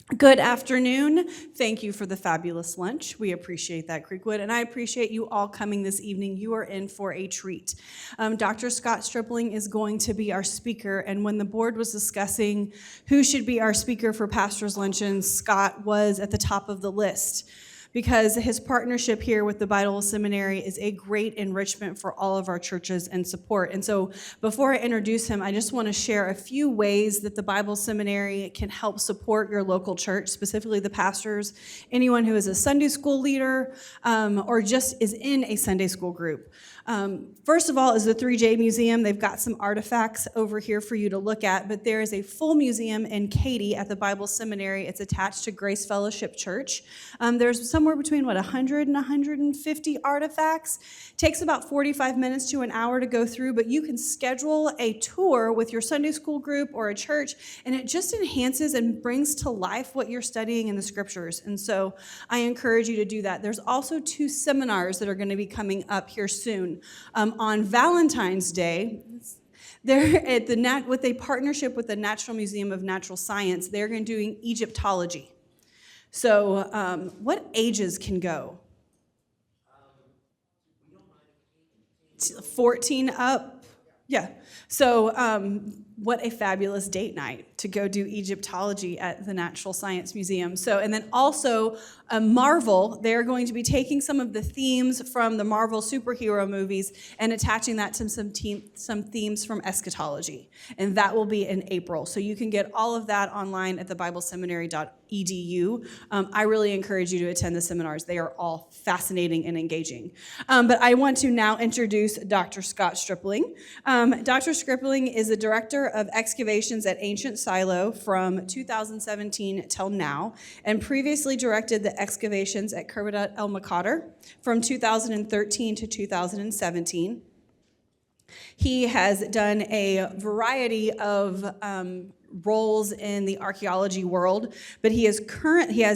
Good afternoon. Thank you for the fabulous lunch. We appreciate that, Creekwood, and I appreciate you all coming this evening. You are in for a treat. Dr. Scott Stripling is going to be our speaker, and when the board was discussing who should be our speaker for Pastor's Luncheon, Scott was at the top of the list, because his partnership here with the Bible Seminary is a great enrichment for all of our churches and support. And so before I introduce him, I just want to share a few ways that the Bible Seminary can help support your local church, specifically the pastors, anyone who is a Sunday school leader, or just is in a Sunday school group. First of all is the 3J Museum. They've got some artifacts over here for you to look at, but there is a full museum in Katy at the Bible Seminary. It's attached to Grace Fellowship Church. There's somewhere between, 100 and 150 artifacts. Takes about 45 minutes to an hour to go through, but you can schedule a tour with your Sunday school group or a church, and it just enhances and brings to life what you're studying in the scriptures. And so I encourage you to do that. There's also 2 seminars that are going to be coming up here soon. On Valentine's Day, they're with a partnership with the National Museum of Natural Science, they're going to be doing Egyptology. So what ages can go? 14 up? Yeah. So what a fabulous date night to go do Egyptology at the Natural Science Museum. So, and then also Marvel, they're going to be taking some of the themes from the Marvel superhero movies and attaching that to some themes from eschatology. And that will be in April. So you can get all of that online at thebibleseminary.edu. I really encourage you to attend the seminars. They are all fascinating and engaging. But I want to now introduce Dr. Scott Stripling. Dr. Stripling is the Director of Excavations at Ancient Silo from 2017 till now, and previously directed the excavations at Kerbadat El Makader from 2013 to 2017. He has done a variety of roles in the archaeology world, but he has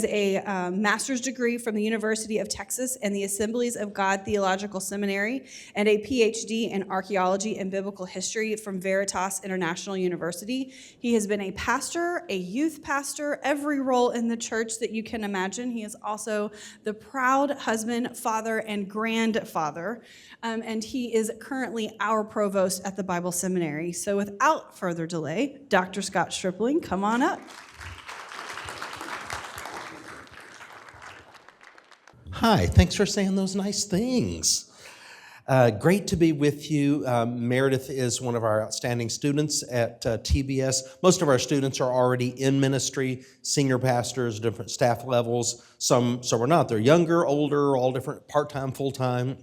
a master's degree from the University of Texas and the Assemblies of God Theological Seminary, and a PhD in archaeology and biblical history from Veritas International University. He has been a pastor, a youth pastor, every role in the church that you can imagine. He is also the proud husband, father, and grandfather, and he is currently our provost at the Bible Seminary. So without further delay, Dr. Scott Stripling, come on up. Hi, thanks for saying those nice things. Great to be with you. Meredith is one of our outstanding students at TBS. Most of our students are already in ministry, senior pastors, different staff levels. Some are not. They're younger, older, all different, part-time, full-time.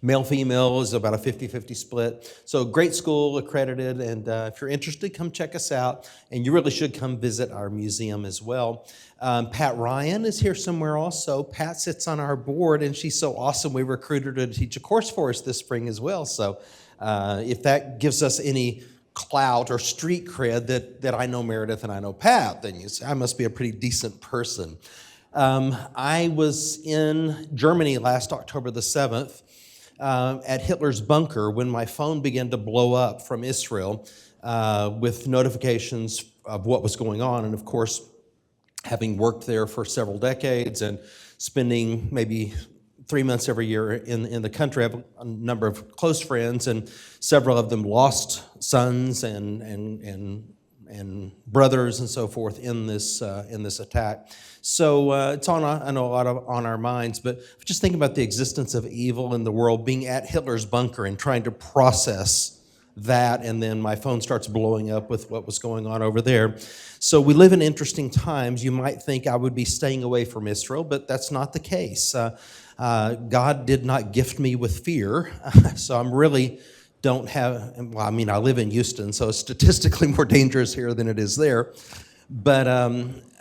Male, female is about a 50-50 split. So great school, accredited, and if you're interested, come check us out. And you really should come visit our museum as well. Pat Ryan is here somewhere also. Pat sits on our board, and she's so awesome, we recruited her to teach a course for us this spring as well. So if that gives us any clout or street cred that I know Meredith and I know Pat, then you say, I must be a pretty decent person. I was in Germany last October the 7th, at Hitler's bunker when my phone began to blow up from Israel with notifications of what was going on. And of course, having worked there for several decades and spending maybe 3 months every year in the country, I have a number of close friends, and several of them lost sons and brothers and so forth in this attack. So it's on our minds, but just think about the existence of evil in the world, being at Hitler's bunker and trying to process that, and then my phone starts blowing up with what was going on over there. So we live in interesting times. You might think I would be staying away from Israel, but that's not the case. God did not gift me with fear, so I'm really don't have, well, I mean, I live in Houston, so it's statistically more dangerous here than it is there. But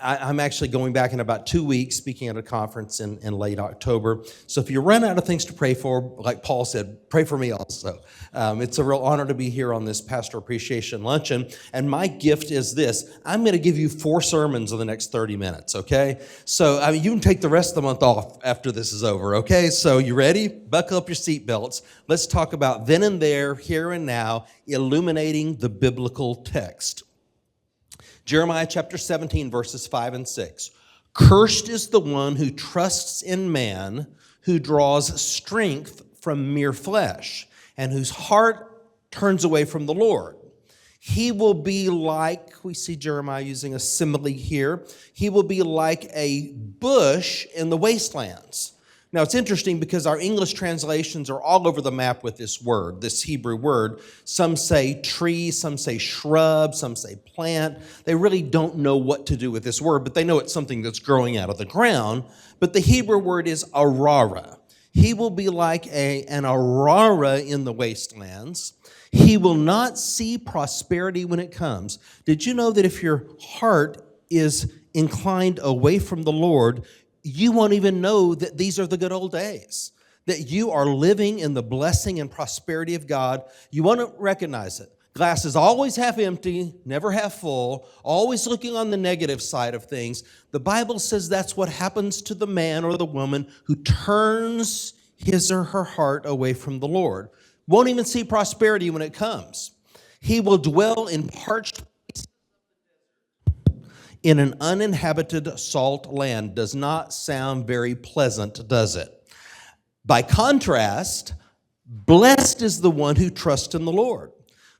I'm actually going back in about 2 weeks, speaking at a conference in late October. So if you run out of things to pray for, like Paul said, pray for me also. It's a real honor to be here on this Pastor Appreciation Luncheon. And my gift is this. I'm going to give you 4 sermons in the next 30 minutes, okay? So I mean, you can take the rest of the month off after this is over, okay? So you ready? Buckle up your seatbelts. Let's talk about then and there, here and now, illuminating the biblical text. Jeremiah chapter 17, verses 5 and 6. Cursed is the one who trusts in man, who draws strength from mere flesh, and whose heart turns away from the Lord. He will be like, we see Jeremiah using a simile here, he will be like a bush in the wastelands. Now, it's interesting because our English translations are all over the map with this word, this Hebrew word. Some say tree, some say shrub, some say plant. They really don't know what to do with this word, but they know it's something that's growing out of the ground. But the Hebrew word is arara. He will be like an arara in the wastelands. He will not see prosperity when it comes. Did you know that if your heart is inclined away from the Lord, you won't even know that these are the good old days, that you are living in the blessing and prosperity of God? You won't recognize it. Glass is always half empty, never half full, always looking on the negative side of things. The Bible says that's what happens to the man or the woman who turns his or her heart away from the Lord. Won't even see prosperity when it comes. He will dwell in parched in an uninhabited salt land. Does not sound very pleasant, does it? By contrast, blessed is the one who trusts in the Lord,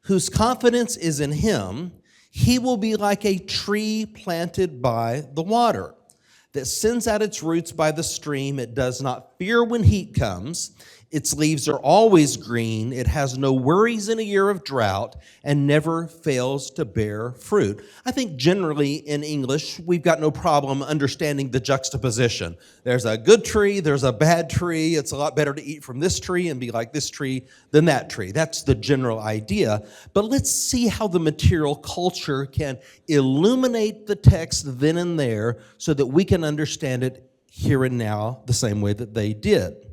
whose confidence is in him. He will be like a tree planted by the water that sends out its roots by the stream. It does not fear when heat comes. Its leaves are always green. It has no worries in a year of drought and never fails to bear fruit. I think generally in English, we've got no problem understanding the juxtaposition. There's a good tree, there's a bad tree. It's a lot better to eat from this tree and be like this tree than that tree. That's the general idea. But let's see how the material culture can illuminate the text then and there so that we can understand it here and now the same way that they did.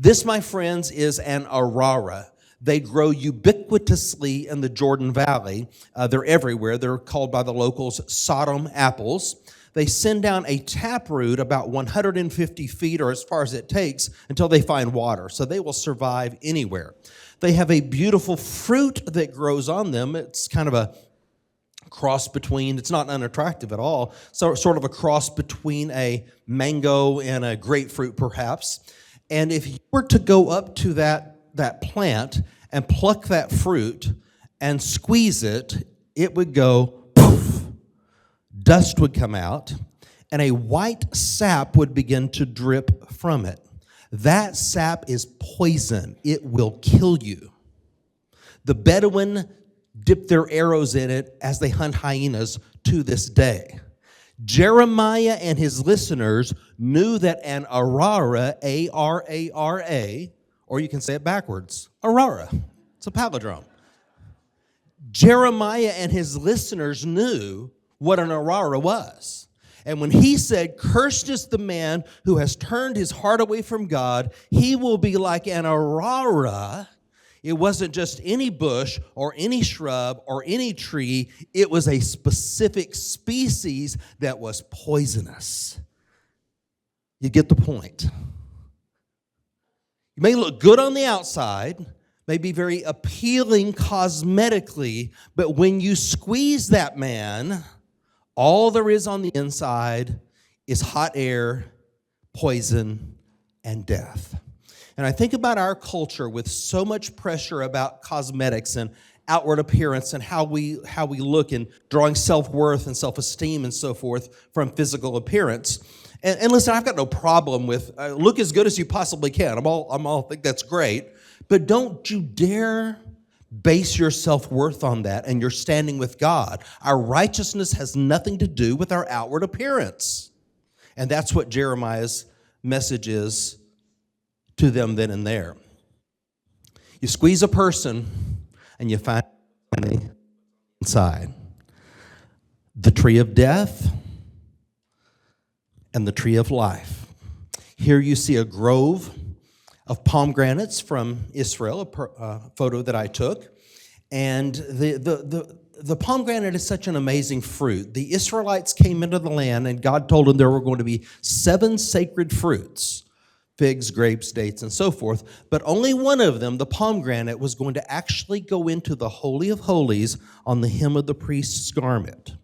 This, my friends, is an arara. They grow ubiquitously in the Jordan Valley. They're everywhere. They're called by the locals Sodom apples. They send down a taproot about 150 feet or as far as it takes until they find water. So they will survive anywhere. They have a beautiful fruit that grows on them. It's kind of a cross between, it's not unattractive at all, so sort of a cross between a mango and a grapefruit perhaps. And if you were to go up to that plant and pluck that fruit and squeeze it, it would go poof. Dust would come out, and a white sap would begin to drip from it. That sap is poison. It will kill you. The Bedouin dip their arrows in it as they hunt hyenas to this day. Jeremiah and his listeners knew that an arara, A-R-A-R-A, or you can say it backwards, arara. It's a palindrome. Jeremiah and his listeners knew what an arara was. And when he said, cursed is the man who has turned his heart away from God, he will be like an arara. It wasn't just any bush or any shrub or any tree. It was a specific species that was poisonous. You get the point. You may look good on the outside, may be very appealing cosmetically, but when you squeeze that man, all there is on the inside is hot air, poison, and death. And I think about our culture with so much pressure about cosmetics and outward appearance and how we look and drawing self-worth and self-esteem and so forth from physical appearance. And listen, I've got no problem with look as good as you possibly can. I'm all think that's great. But don't you dare base your self-worth on that and your standing with God. Our righteousness has nothing to do with our outward appearance. And that's what Jeremiah's message is to them then and there. You squeeze a person and you find inside the tree of death and the tree of life. Here you see a grove of pomegranates from Israel, a photo that I took. And the pomegranate is such an amazing fruit. The Israelites came into the land and God told them there were going to be 7 sacred fruits. Figs, grapes, dates, and so forth. But only one of them, the pomegranate, was going to actually go into the Holy of Holies on the hem of the priest's garment.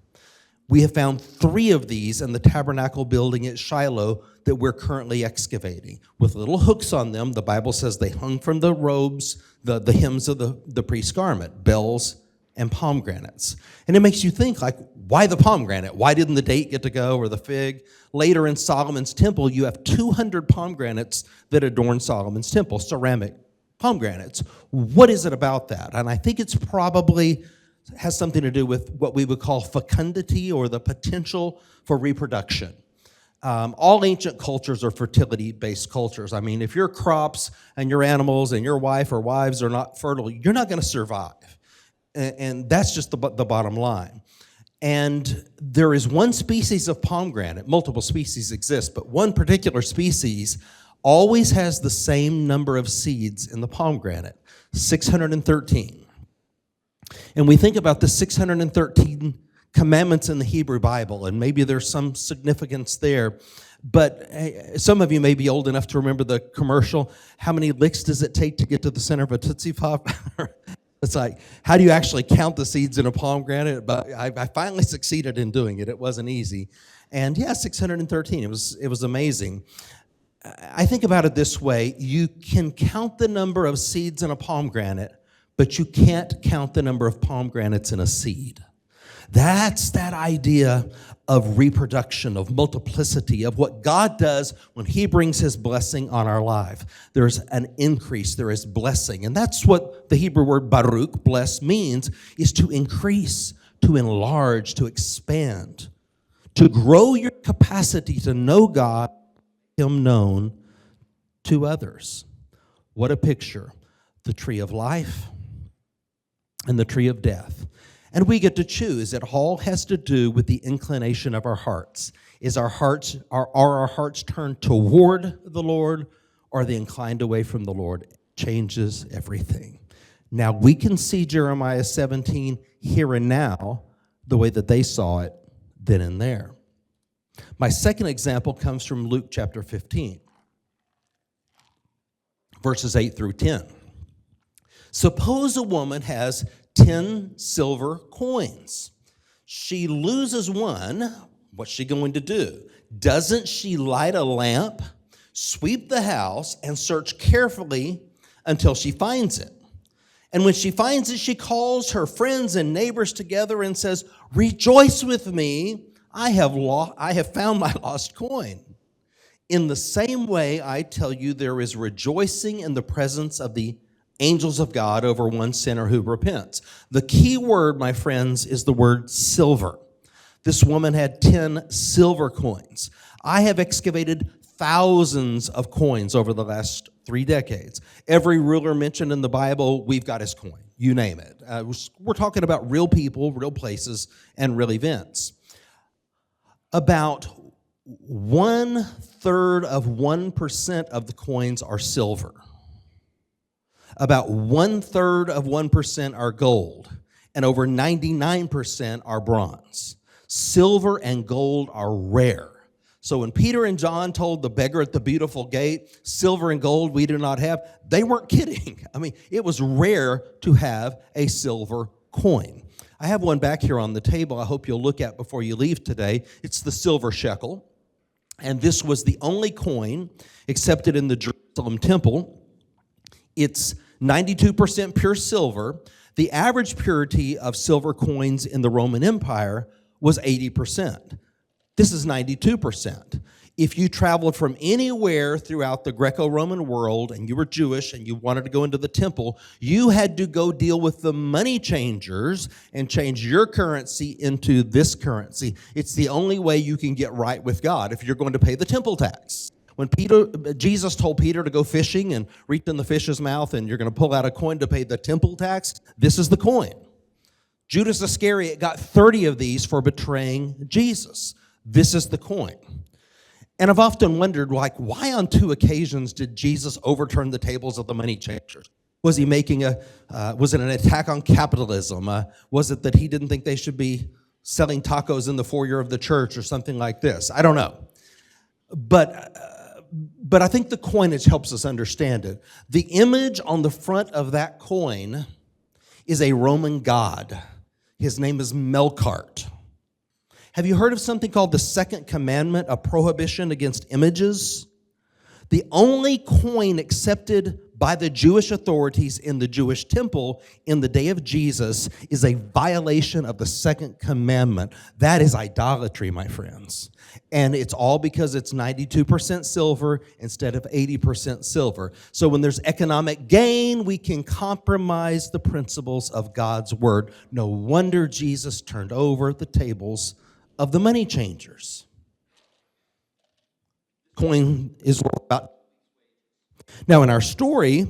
We have found 3 of these in the tabernacle building at Shiloh that we're currently excavating. With little hooks on them, the Bible says they hung from the robes, the hems of the priest's garment, bells and pomegranates. And it makes you think, like, why the pomegranate? Why didn't the date get to go, or the fig? Later in Solomon's temple, you have 200 pomegranates that adorn Solomon's temple, ceramic pomegranates. What is it about that? And I think it's probably has something to do with what we would call fecundity, or the potential for reproduction. All ancient cultures are fertility-based cultures. I mean, if your crops and your animals and your wife or wives are not fertile, you're not going to survive. And that's just the bottom line. And there is one species of pomegranate, multiple species exist, but one particular species always has the same number of seeds in the pomegranate, 613. And we think about the 613 commandments in the Hebrew Bible, and maybe there's some significance there. But some of you may be old enough to remember the commercial, how many licks does it take to get to the center of a Tootsie Pop? It's like, how do you actually count the seeds in a pomegranate? But I finally succeeded in doing it. It wasn't easy. And yeah, 613, it was amazing. I think about it this way: you can count the number of seeds in a pomegranate, but you can't count the number of pomegranates in a seed. That's that idea of reproduction, of multiplicity, of what God does when he brings his blessing on our life. There's an increase, there is blessing. And that's what the Hebrew word baruch, bless, means, is to increase, to enlarge, to expand, to grow your capacity to know God, him known to others. What a picture. The tree of life and the tree of death. And we get to choose. It all has to do with the inclination of our hearts. Are our hearts turned toward the Lord, or are they inclined away from the Lord? It changes everything. Now, we can see Jeremiah 17 here and now the way that they saw it then and there. My second example comes from Luke chapter 15, verses 8 through 10. Suppose a woman has 10 silver coins. She loses one. What's she going to do? Doesn't she light a lamp, sweep the house, and search carefully until she finds it? And when she finds it, she calls her friends and neighbors together and says, "Rejoice with me, I have found my lost coin." In the same way, I tell you, there is rejoicing in the presence of the angels of God over one sinner who repents. The key word, my friends, is the word silver. This woman had 10 silver coins. I have excavated thousands of coins over the last 3 decades. Every ruler mentioned in the Bible, we've got his coin. You name it. We're talking about real people, real places, and real events. About 1/3 of 1% of the coins are silver. About 1/3 of 1% are gold, and over 99% are bronze. Silver and gold are rare. So when Peter and John told the beggar at the beautiful gate, "Silver and gold we do not have," they weren't kidding. I mean, it was rare to have a silver coin. I have one back here on the table I hope you'll look at before you leave today. It's the silver shekel, and this was the only coin accepted in the Jerusalem temple. It's 92% pure silver. The average purity of silver coins in the Roman Empire was 80%. This is 92%. If you traveled from anywhere throughout the Greco-Roman world and you were Jewish and you wanted to go into the temple, you had to go deal with the money changers and change your currency into this currency. It's the only way you can get right with God if you're going to pay the temple tax. When Jesus told Peter to go fishing and reach in the fish's mouth and you're going to pull out a coin to pay the temple tax, this is the coin. Judas Iscariot got 30 of these for betraying Jesus. This is the coin. And I've often wondered, why on 2 occasions did Jesus overturn the tables of the money changers? Was he was it an attack on capitalism? Was it that he didn't think they should be selling tacos in the foyer of the church or something like this? I don't know. But I think the coinage helps us understand it. The image on the front of that coin is a Roman god. His name is Melkart. Have you heard of something called the Second Commandment, a prohibition against images? The only coin accepted by the Jewish authorities in the Jewish temple in the day of Jesus is a violation of the second commandment. That is idolatry, my friends. And it's all because it's 92% silver instead of 80% silver. So when there's economic gain, we can compromise the principles of God's word. No wonder Jesus turned over the tables of the money changers. Coin is worth about. Now, in our story,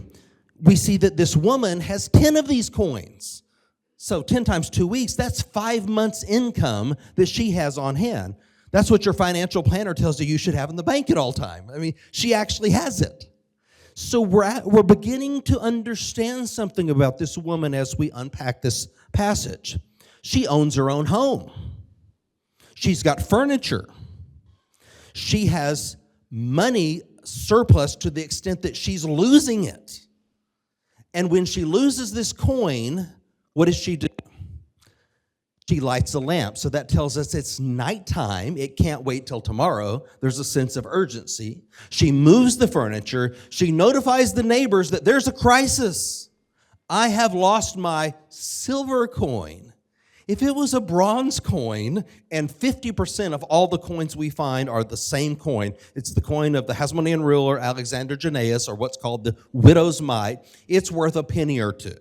we see that this woman has 10 of these coins. So 10 times 2 weeks, that's 5 months' income that she has on hand. That's what your financial planner tells you should have in the bank at all time. I mean, she actually has it. So we're beginning to understand something about this woman as we unpack this passage. She owns her own home. She's got furniture. She has money surplus to the extent that she's losing it. And when she loses this coin, what does she do? She lights a lamp. So that tells us it's nighttime. It can't wait till tomorrow. There's a sense of urgency. She moves the furniture. She notifies the neighbors that there's a crisis. I have lost my silver coin. If it was a bronze coin, and 50% of all the coins we find are the same coin, it's the coin of the Hasmonean ruler Alexander Jannaeus, or what's called the widow's mite, it's worth a penny or two.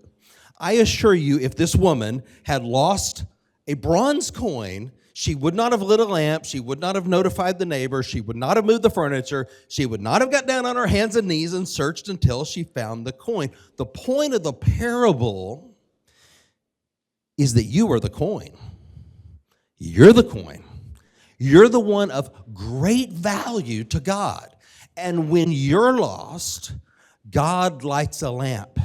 I assure you, if this woman had lost a bronze coin, she would not have lit a lamp, she would not have notified the neighbor, she would not have moved the furniture, she would not have got down on her hands and knees and searched until she found the coin. The point of the parable is that you are the coin. You're the coin. You're the one of great value to God. And when you're lost, God lights a lamp.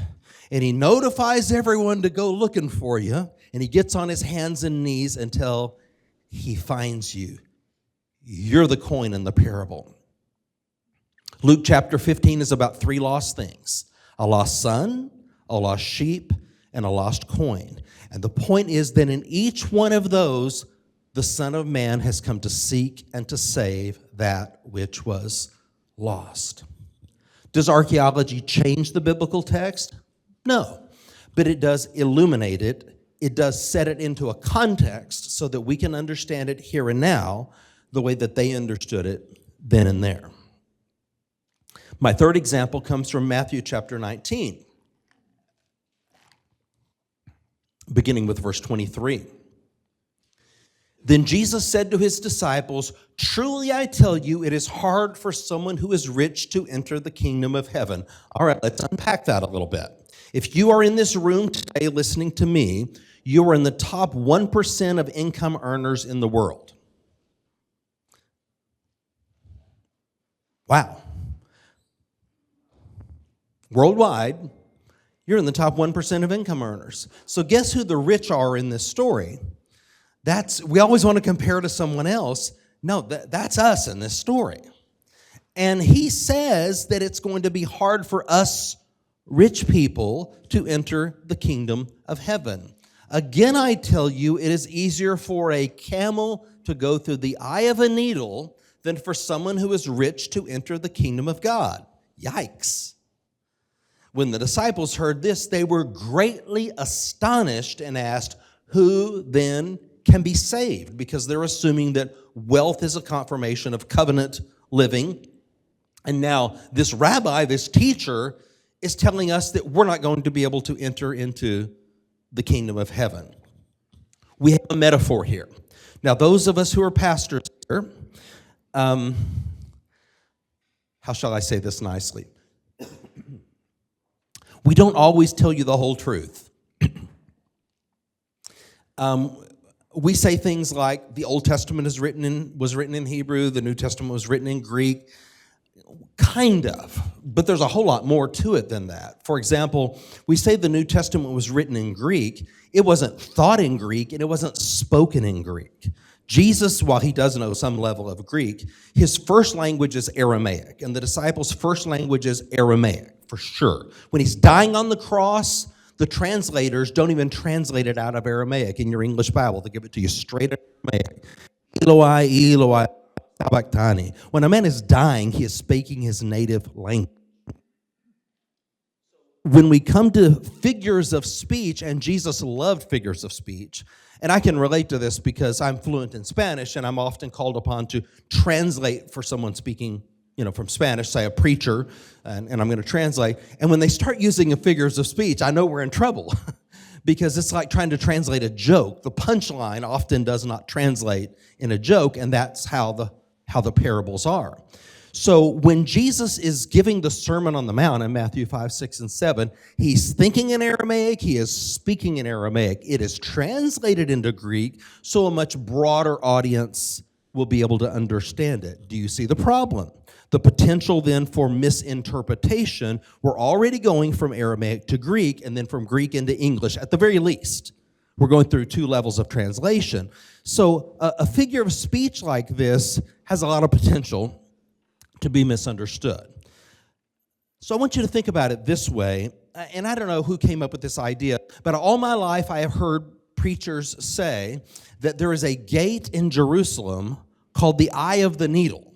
And he notifies everyone to go looking for you. And he gets on his hands and knees until he finds you. You're the coin in the parable. Luke chapter 15 is about 3 lost things: a lost son, a lost sheep, and a lost coin. And the point is that in each one of those, the Son of Man has come to seek and to save that which was lost. Does archaeology change the biblical text? No, but it does illuminate it. It does set it into a context so that we can understand it here and now the way that they understood it then and there. My third example comes from Matthew chapter 19. Beginning with verse 23. Then Jesus said to his disciples, "Truly I tell you, it is hard for someone who is rich to enter the kingdom of heaven." All right, let's unpack that a little bit. If you are in this room today listening to me, you are in the top 1% of income earners in the world. Wow. Worldwide, you're in the top 1% of income earners. So guess who the rich are in this story? We always want to compare to someone else. No, that's us in this story. And he says that it's going to be hard for us rich people to enter the kingdom of heaven. Again, I tell you, it is easier for a camel to go through the eye of a needle than for someone who is rich to enter the kingdom of God. Yikes. When the disciples heard this, they were greatly astonished and asked, "Who then can be saved?" Because they're assuming that wealth is a confirmation of covenant living. And now this rabbi, this teacher, is telling us that we're not going to be able to enter into the kingdom of heaven. We have a metaphor here. Now, those of us who are pastors here, how shall I say this nicely? We don't always tell you the whole truth. We say things like the Old Testament was written in Hebrew, the New Testament was written in Greek. Kind of, but there's a whole lot more to it than that. For example, we say the New Testament was written in Greek. It wasn't thought in Greek, and it wasn't spoken in Greek. Jesus, while he does know some level of Greek, his first language is Aramaic, and the disciples' first language is Aramaic, for sure. When he's dying on the cross, the translators don't even translate it out of Aramaic in your English Bible. They give it to you straight out of Aramaic. Eloi, Eloi, sabachthani. When a man is dying, he is speaking his native language. When we come to figures of speech, and Jesus loved figures of speech, and I can relate to this because I'm fluent in Spanish, and I'm often called upon to translate for someone speaking, from Spanish, say a preacher, and I'm going to translate. And when they start using figures of speech, I know we're in trouble because it's like trying to translate a joke. The punchline often does not translate in a joke, and that's how the parables are. So when Jesus is giving the Sermon on the Mount in Matthew 5, 6, and 7, he's thinking in Aramaic, he is speaking in Aramaic. It is translated into Greek, so a much broader audience will be able to understand it. Do you see the problem? The potential then for misinterpretation. We're already going from Aramaic to Greek, and then from Greek into English, at the very least. We're going through 2 levels of translation. So a figure of speech like this has a lot of potential to be misunderstood. So I want you to think about it this way, and I don't know who came up with this idea, but all my life I have heard preachers say that there is a gate in Jerusalem called the Eye of the Needle,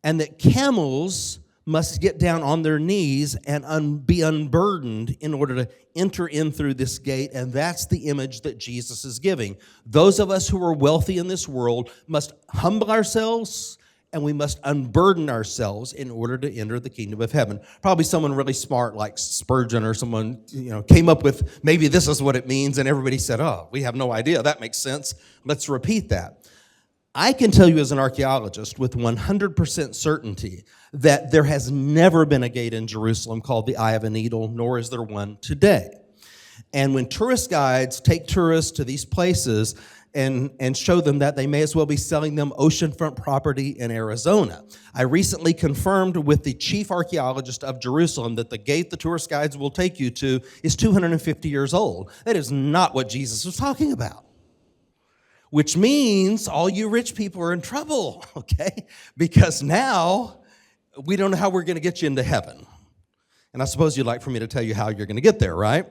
and that camels must get down on their knees and be unburdened in order to enter in through this gate, and that's the image that Jesus is giving. Those of us who are wealthy in this world must humble ourselves, and we must unburden ourselves in order to enter the kingdom of heaven. Probably someone really smart like Spurgeon or someone came up with, maybe this is what it means, and everybody said, oh, we have no idea. That makes sense. Let's repeat that. I can tell you as an archaeologist with 100% certainty that there has never been a gate in Jerusalem called the Eye of a Needle, nor is there one today. And when tourist guides take tourists to these places and show them that, they may as well be selling them oceanfront property in Arizona. I recently confirmed with the chief archaeologist of Jerusalem that the gate the tourist guides will take you to is 250 years old. That is not what Jesus was talking about. Which means all you rich people are in trouble, okay? Because now we don't know how we're going to get you into heaven. And I suppose you'd like for me to tell you how you're going to get there, right?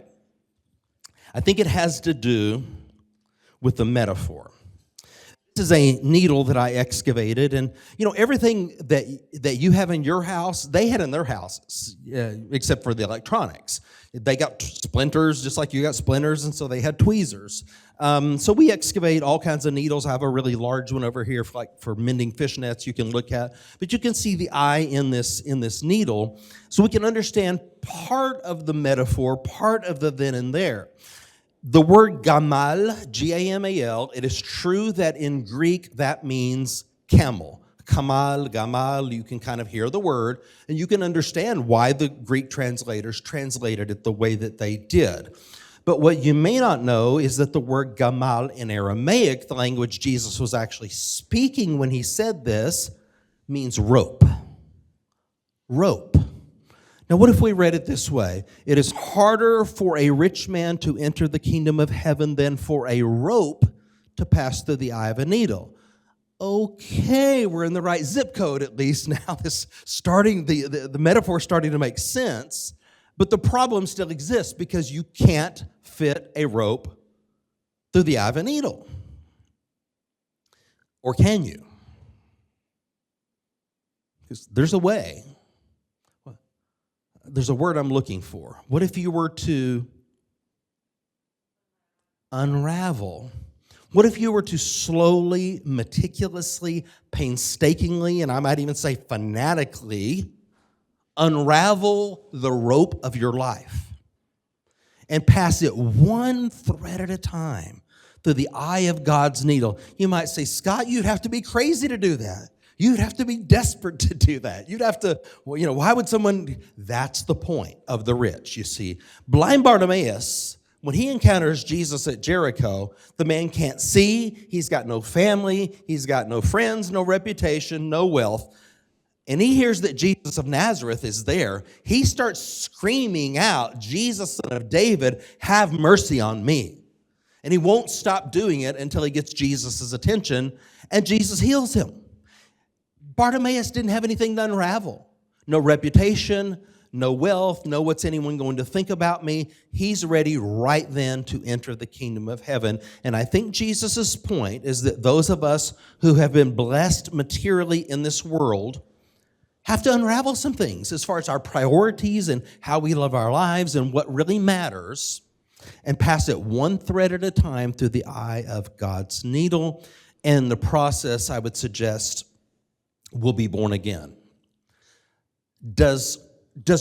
I think it has to do with the metaphor. This is a needle that I excavated, and everything that you have in your house, they had in their houses, except for the electronics. They got splinters, just like you got splinters, and so they had tweezers. So we excavate all kinds of needles. I have a really large one over here for mending fishnets you can look at. But you can see the eye in this needle, so we can understand part of the metaphor, part of the then and there. The word gamal, G-A-M-A-L, it is true that in Greek that means camel. Kamal, gamal, you can kind of hear the word, and you can understand why the Greek translators translated it the way that they did. But what you may not know is that the word gamal in Aramaic, the language Jesus was actually speaking when he said this, means rope. Rope. Now, what if we read it this way? It is harder for a rich man to enter the kingdom of heaven than for a rope to pass through the eye of a needle. Okay, we're in the right zip code at least now. The metaphor starting to make sense, but the problem still exists because you can't fit a rope through the eye of a needle. Or can you? Because there's a way. There's a word I'm looking for. What if you were to unravel? What if you were to slowly, meticulously, painstakingly, and I might even say fanatically, unravel the rope of your life and pass it one thread at a time through the eye of God's needle? You might say, Scott, you'd have to be crazy to do that. You'd have to be desperate to do that. You'd have to, why would someone? That's the point of the rich, you see. Blind Bartimaeus, when he encounters Jesus at Jericho, the man can't see, he's got no family, he's got no friends, no reputation, no wealth, and he hears that Jesus of Nazareth is there. He starts screaming out, Jesus, son of David, have mercy on me. And he won't stop doing it until he gets Jesus' attention, and Jesus heals him. Bartimaeus didn't have anything to unravel. No reputation, no wealth, no what's anyone going to think about me. He's ready right then to enter the kingdom of heaven. And I think Jesus' point is that those of us who have been blessed materially in this world have to unravel some things as far as our priorities and how we live our lives and what really matters, and pass it one thread at a time through the eye of God's needle. And in the process, I would suggest, we'll be born again. Does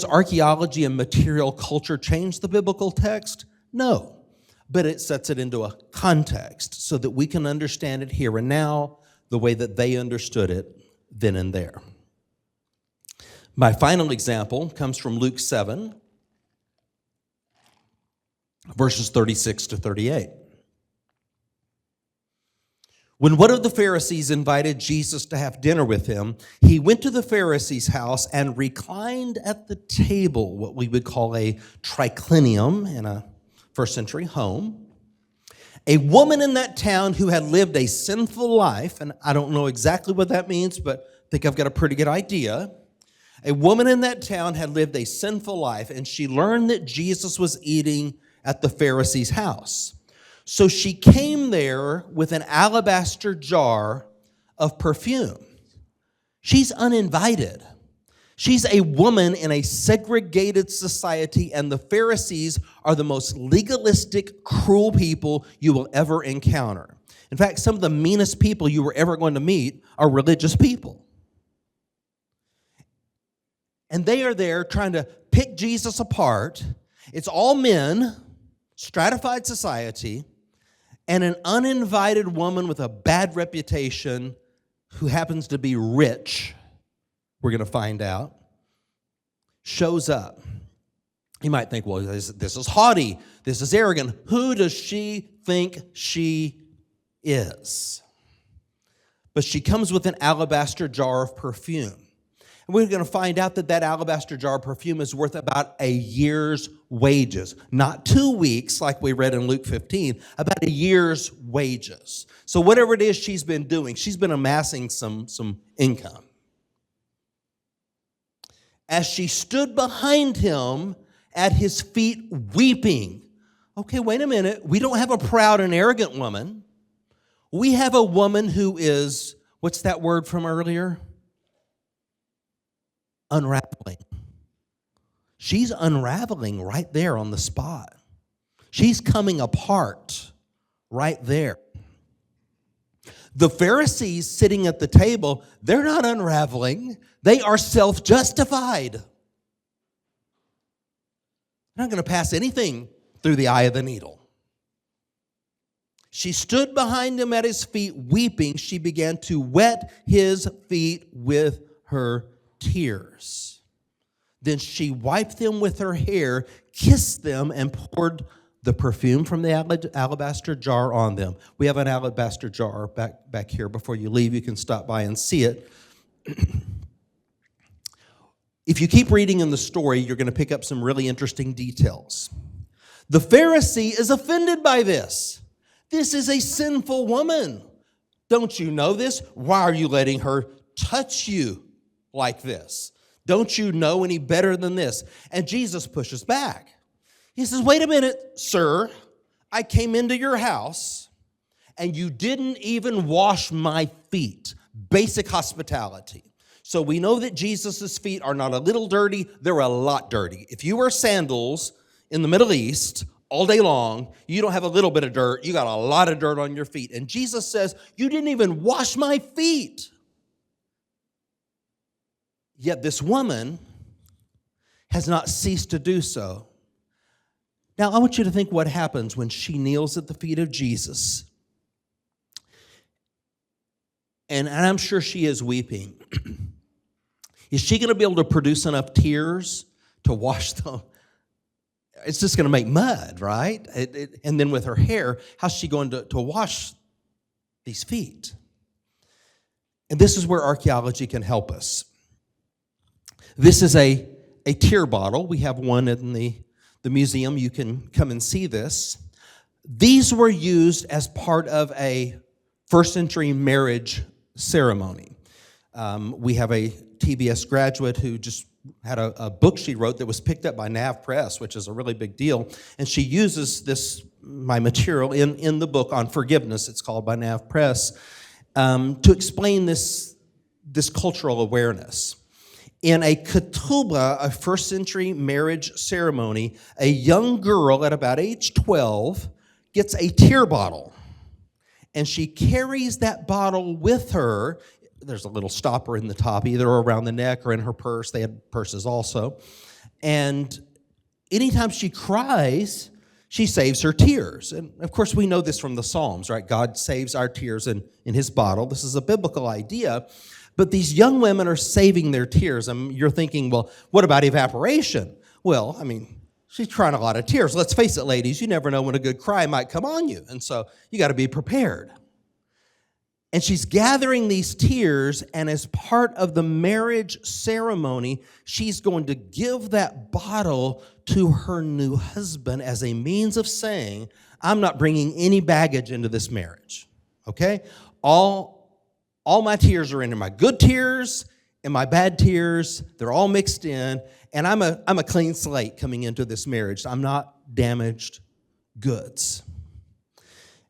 archaeology and material culture change the biblical text? No, but it sets it into a context so that we can understand it here and now the way that they understood it then and there. My final example comes from Luke 7, verses 36 to 38. When one of the Pharisees invited Jesus to have dinner with him, he went to the Pharisee's house and reclined at the table, what we would call a triclinium in a first century home. A woman in that town who had lived a sinful life, and I don't know exactly what that means, but I think I've got a pretty good idea. A woman in that town had lived a sinful life, and she learned that Jesus was eating at the Pharisee's house. So she came there with an alabaster jar of perfume. She's uninvited. She's a woman in a segregated society, and the Pharisees are the most legalistic, cruel people you will ever encounter. In fact, some of the meanest people you were ever going to meet are religious people. And they are there trying to pick Jesus apart. It's all men, stratified society, and an uninvited woman with a bad reputation who happens to be rich, we're going to find out, shows up. You might think, well, this is haughty, this is arrogant. Who does she think she is? But she comes with an alabaster jar of perfume. And we're going to find out that alabaster jar of perfume is worth about a year's wages. Not 2 weeks, like we read in Luke 15, about a year's wages. So whatever it is she's been doing, she's been amassing some income. As she stood behind him at his feet weeping. Okay, wait a minute. We don't have a proud and arrogant woman. We have a woman who is, what's that word from earlier? Unraveling. She's unraveling right there on the spot. She's coming apart right there. The Pharisees sitting at the table, they're not unraveling. They are self-justified. They're not going to pass anything through the eye of the needle. She stood behind him at his feet weeping. She began to wet his feet with her tears. Then she wiped them with her hair, kissed them, and poured the perfume from the alabaster jar on them. We have an alabaster jar back here. Before you leave, you can stop by and see it. If you keep reading in the story, you're going to pick up some really interesting details. The Pharisee is offended by this. This is a sinful woman. Don't you know this? Why are you letting her touch you like this? Don't you know any better than this? And Jesus pushes back. He says, wait a minute, sir. I came into your house and you didn't even wash my feet. Basic hospitality. So we know that Jesus' feet are not a little dirty, they're a lot dirty. If you wear sandals in the Middle East all day long, you don't have a little bit of dirt, you got a lot of dirt on your feet. And Jesus says, you didn't even wash my feet. Yet this woman has not ceased to do so. Now, I want you to think what happens when she kneels at the feet of Jesus. And I'm sure she is weeping. Is she going to be able to produce enough tears to wash them? It's just going to make mud, right? And then with her hair, how's she going to wash these feet? And this is where archaeology can help us. This is a tear bottle. We have one in the museum. You can come and see this. These were used as part of a first century marriage ceremony. We have a TBS graduate who just had a book she wrote that was picked up by Nav Press, which is a really big deal. And she uses my material in the book on forgiveness, it's called by Nav Press, to explain this cultural awareness. In a ketubah, a first century marriage ceremony, a young girl at about age 12 gets a tear bottle. And she carries that bottle with her. There's a little stopper in the top, either around the neck or in her purse. They had purses also. And anytime she cries, she saves her tears. And of course, we know this from the Psalms, right? God saves our tears in his bottle. This is a biblical idea. But these young women are saving their tears. And you're thinking, well, what about evaporation? Well, I mean, she's crying a lot of tears. Let's face it, ladies, you never know when a good cry might come on you. And so you got to be prepared. And she's gathering these tears, and as part of the marriage ceremony, she's going to give that bottle to her new husband as a means of saying, I'm not bringing any baggage into this marriage, okay? All my tears are in there, my good tears and my bad tears, they're all mixed in, and I'm a clean slate coming into this marriage. I'm not damaged goods.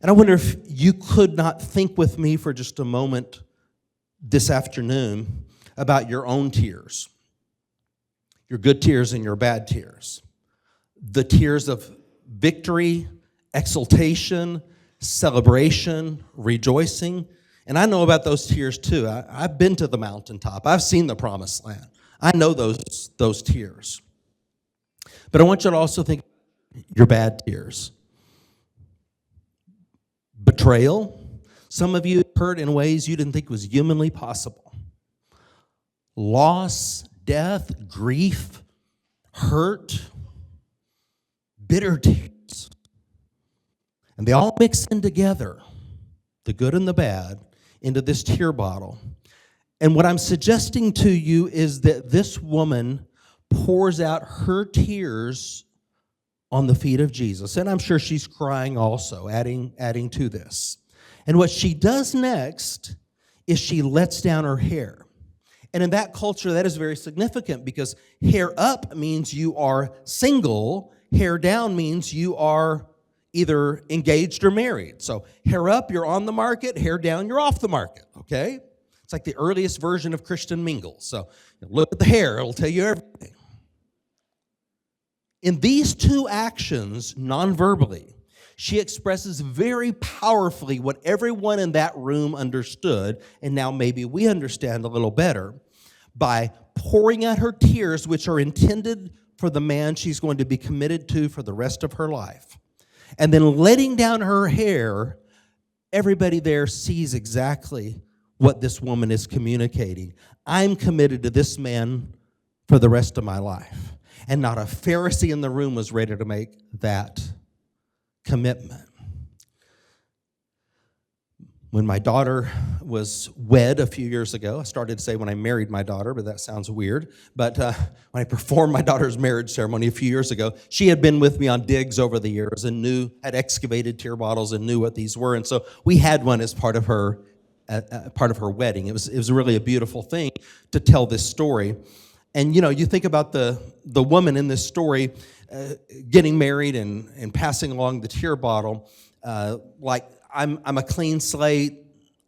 And I wonder if you could not think with me for just a moment this afternoon about your own tears, your good tears and your bad tears, the tears of victory, exultation, celebration, rejoicing. And I know about those tears too. I've been to the mountaintop. I've seen the promised land. I know those tears. But I want you to also think your bad tears. Betrayal. Some of you hurt in ways you didn't think was humanly possible. Loss, death, grief, hurt, bitter tears. And they all mix in together, the good and the bad, into this tear bottle. And what I'm suggesting to you is that this woman pours out her tears on the feet of Jesus. And I'm sure she's crying also, adding to this. And what she does next is she lets down her hair. And in that culture, that is very significant because hair up means you are single, hair down means you are either engaged or married. So hair up, you're on the market, hair down, you're off the market, okay? It's like the earliest version of Christian mingle. So look at the hair, it'll tell you everything. In these two actions, non-verbally, she expresses very powerfully what everyone in that room understood, and now maybe we understand a little better, by pouring out her tears, which are intended for the man she's going to be committed to for the rest of her life. And then letting down her hair, everybody there sees exactly what this woman is communicating. I'm committed to this man for the rest of my life. And not a Pharisee in the room was ready to make that commitment. When my daughter was wed a few years ago, I started to say when I married my daughter, but that sounds weird. But when I performed my daughter's marriage ceremony a few years ago, she had been with me on digs over the years and had excavated tear bottles and knew what these were. And so we had one as part of her wedding. It was really a beautiful thing to tell this story. And, you know, you think about the woman in this story getting married and passing along the tear bottle, like, I'm a clean slate,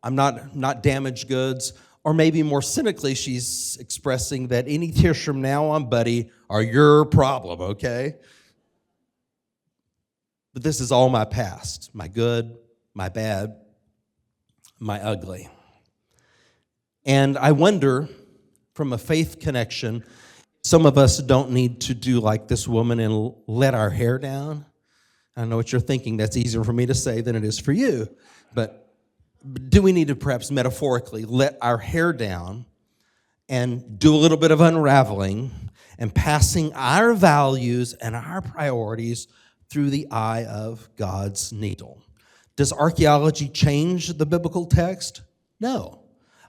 I'm not damaged goods. Or maybe more cynically, she's expressing that any tears from now on, buddy, are your problem, okay? But this is all my past, my good, my bad, my ugly. And I wonder, from a faith connection, some of us don't need to do like this woman and let our hair down. I know what you're thinking. That's easier for me to say than it is for you. But do we need to perhaps metaphorically let our hair down and do a little bit of unraveling and passing our values and our priorities through the eye of God's needle? Does archaeology change the biblical text? No.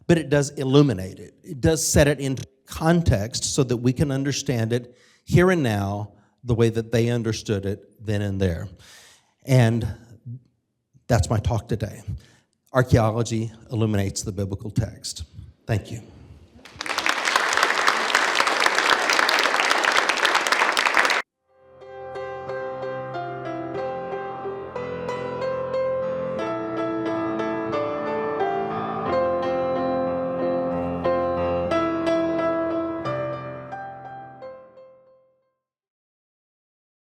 But it does illuminate it. It does set it into context so that we can understand it here and now the way that they understood it then and there. And that's my talk today. Archaeology illuminates the biblical text. Thank you.